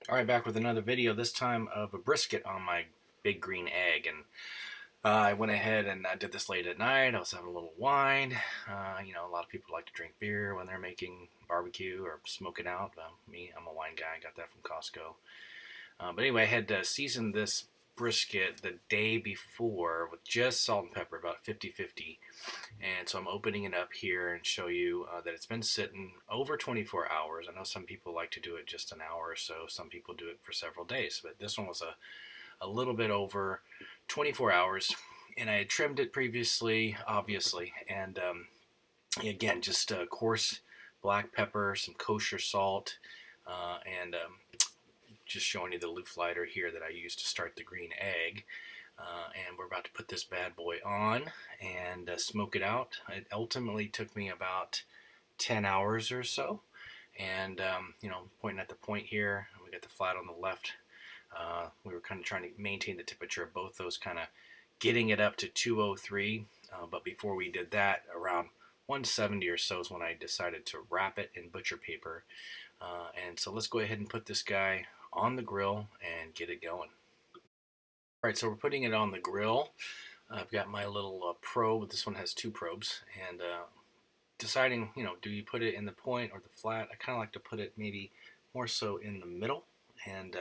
All right, back with another video, this time of a brisket on my big green egg. And I went ahead and I did this late at night. I was having a little wine. A lot of people like to drink beer when they're making barbecue or smoking out. Me, I'm a wine guy. I got that from Costco. But anyway, I had seasoned this brisket the day before with just salt and pepper, about 50-50. And so I'm opening it up here and show you that it's been sitting over 24 hours. I know some people like to do it just an hour or so. Some people do it for several days. But this one was a little bit over 24 hours. And I had trimmed it previously, obviously. And again, just coarse black pepper, some kosher salt, and just showing you the loaf lighter here that I used to start the green egg. And we're about to put this bad boy on and smoke it out. It ultimately took me about 10 hours or so. And, pointing at the point here, we got the flat on the left. We were kind of trying to maintain the temperature of both those, kind of getting it up to 203. But before we did that, around 170 or so is when I decided to wrap it in butcher paper. And so let's go ahead and put this guy on the grill and get it going. All right, so we're putting it on the grill. I've got my little probe. This one has two probes, and deciding, do you put it in the point or the flat? I kind of like to put it maybe more so in the middle. And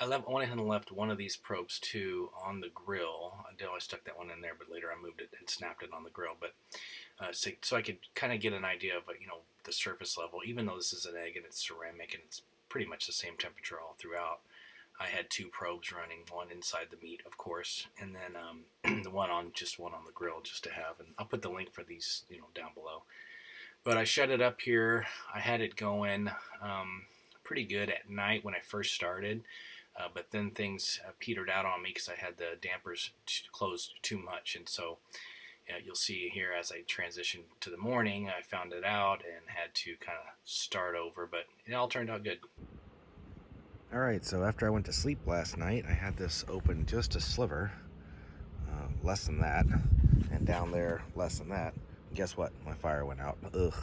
I went ahead and left one of these probes too on the grill. I always stuck that one in there, but later I moved it and snapped it on the grill. But so I could kind of get an idea of the surface level. Even though this is an egg and it's ceramic and it's pretty much the same temperature all throughout. I had two probes running, one inside the meat, of course, and then the one on the grill just to have. And I'll put the link for these, down below. But I shut it up here. I had it going pretty good at night when I first started, but then things petered out on me because I had the dampers closed too much, and so you'll see here as I transitioned to the morning, I found it out and had to kind of start over, but it all turned out good. All right, so after I went to sleep last night, I had this open just a sliver, less than that, and down there less than that. Guess what? My fire went out. Ugh.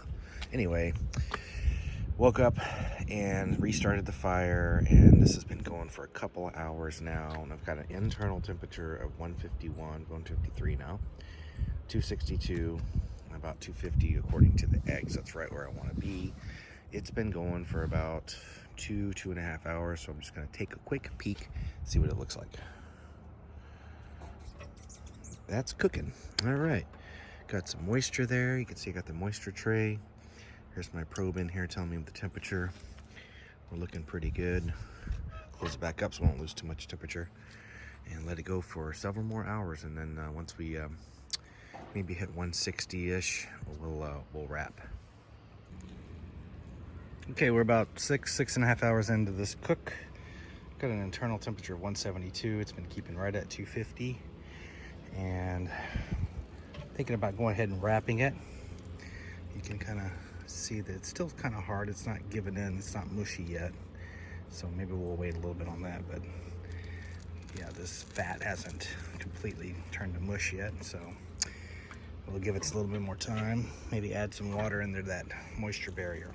Anyway, woke up and restarted the fire, and this has been going for a couple of hours now, and I've got an internal temperature of 151, 153 now, 262, about 250 according to the eggs. That's right where I want to be. It's been going for about 2.5 hours, so I'm just going to take a quick peek, see what it looks like. That's cooking. All right, got some moisture there. You can see I got the moisture tray. Here's my probe in here telling me the temperature. We're looking pretty good. Close it back up so we won't lose too much temperature, and let it go for several more hours, and then once we maybe hit 160-ish, we'll wrap. Okay, we're about 6.5 hours into this cook. Got an internal temperature of 172. It's been keeping right at 250. And thinking about going ahead and wrapping it. You can kind of see that it's still kind of hard. It's not giving in. It's not mushy yet. So maybe we'll wait a little bit on that. But yeah, this fat hasn't completely turned to mush yet. So we'll give it a little bit more time. Maybe add some water in there, that moisture barrier.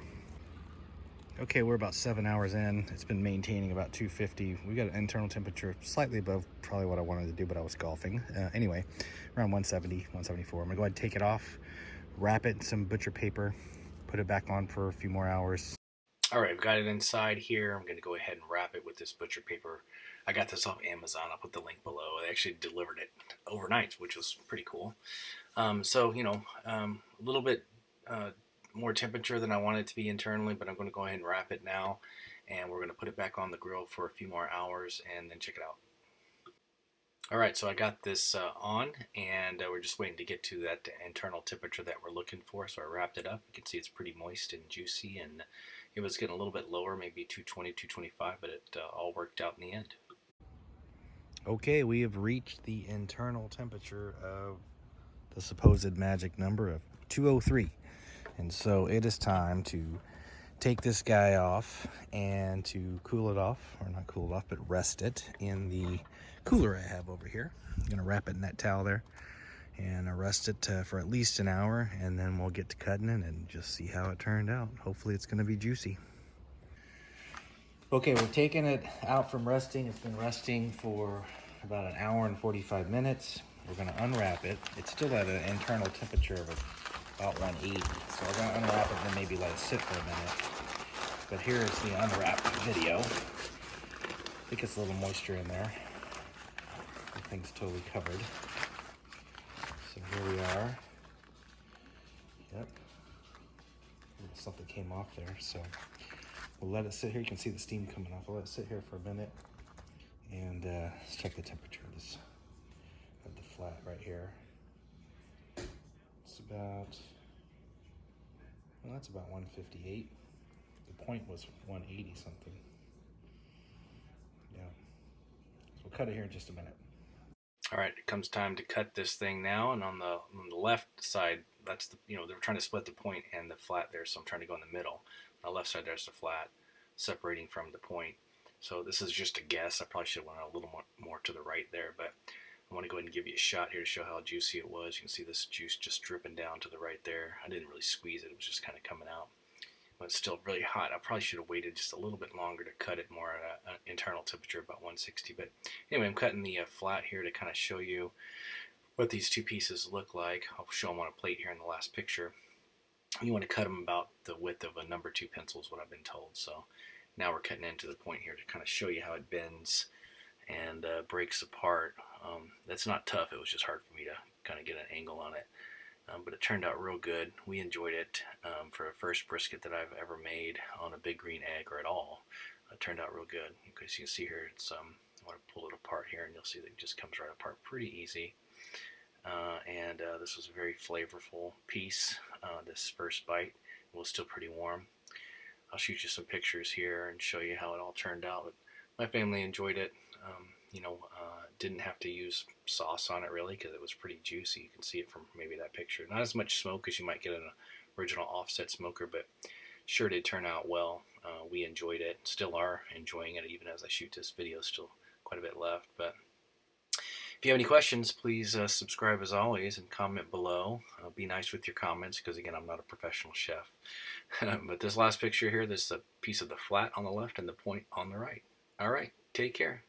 Okay, we're about 7 hours in. It's been maintaining about 250. We got an internal temperature slightly above probably what I wanted to do, but I was golfing. Anyway, around 170, 174. I'm gonna go ahead and take it off, wrap it in some butcher paper, put it back on for a few more hours. All right, I've got it inside here. I'm gonna go ahead and wrap it with this butcher paper. I got this off Amazon. I'll put the link below. They actually delivered it overnight, which was pretty cool. A little bit more temperature than I want it to be internally, but I'm going to go ahead and wrap it now, and we're going to put it back on the grill for a few more hours and then check it out. All right, so I got this on, and we're just waiting to get to that internal temperature that we're looking for. So I wrapped it up. You can see it's pretty moist and juicy, and it was getting a little bit lower, maybe 220, 225, but it all worked out in the end. Okay, we have reached the internal temperature of the supposed magic number of 203. And so it is time to take this guy off and to cool it off, or not cool it off, but rest it in the cooler I have over here. I'm gonna wrap it in that towel there and rest it for at least an hour, and then we'll get to cutting it and just see how it turned out. Hopefully it's gonna be juicy. Okay, we're taking it out from resting. It's been resting for about an hour and 45 minutes. We're going to unwrap it. It's still at an internal temperature of about 180. So we're going to unwrap it and then maybe let it sit for a minute. But here is the unwrap video. I think it's a little moisture in there. Everything's totally covered. So here we are. Yep. Something came off there, so we'll let it sit here. You can see the steam coming off. We'll let it sit here for a minute and let's check the temperature of this, of the flat right here. It's about, well, that's about 158. The point was 180 something. Yeah. So we'll cut it here in just a minute. All right, it comes time to cut this thing now, and on the left side, that's the, they're trying to split the point and the flat there, so I'm trying to go in the middle. On the left side, there's the flat separating from the point. So this is just a guess. I probably should have went a little more to the right there, but I want to go ahead and give you a shot here to show how juicy it was. You can see this juice just dripping down to the right there. I didn't really squeeze it. It was just kind of coming out. But it's still really hot. I probably should have waited just a little bit longer to cut it more at an internal temperature, about 160. But anyway, I'm cutting the flat here to kind of show you what these two pieces look like. I'll show them on a plate here in the last picture. You want to cut them about the width of a number 2 pencil is what I've been told. So now we're cutting into the point here to kind of show you how it bends and breaks apart. That's not tough. It was just hard for me to kind of get an angle on it. But it turned out real good. We enjoyed it for a first brisket that I've ever made on a big green egg or at all. It turned out real good. As you can see here, it's I want to pull it apart here, and you'll see that it just comes right apart pretty easy. This was a very flavorful piece. This first bite was still pretty warm. I'll shoot you some pictures here and show you how it all turned out. But my family enjoyed it. Didn't have to use sauce on it really because it was pretty juicy. You can see it from maybe that picture. Not as much smoke as you might get in an original offset smoker, but sure did turn out well. We enjoyed it, still are enjoying it even as I shoot this video. Still quite a bit left. But if you have any questions, please subscribe as always and comment below. Be nice with your comments because again, I'm not a professional chef. But this last picture here, this is a piece of the flat on the left and the point on the right. All right, take care.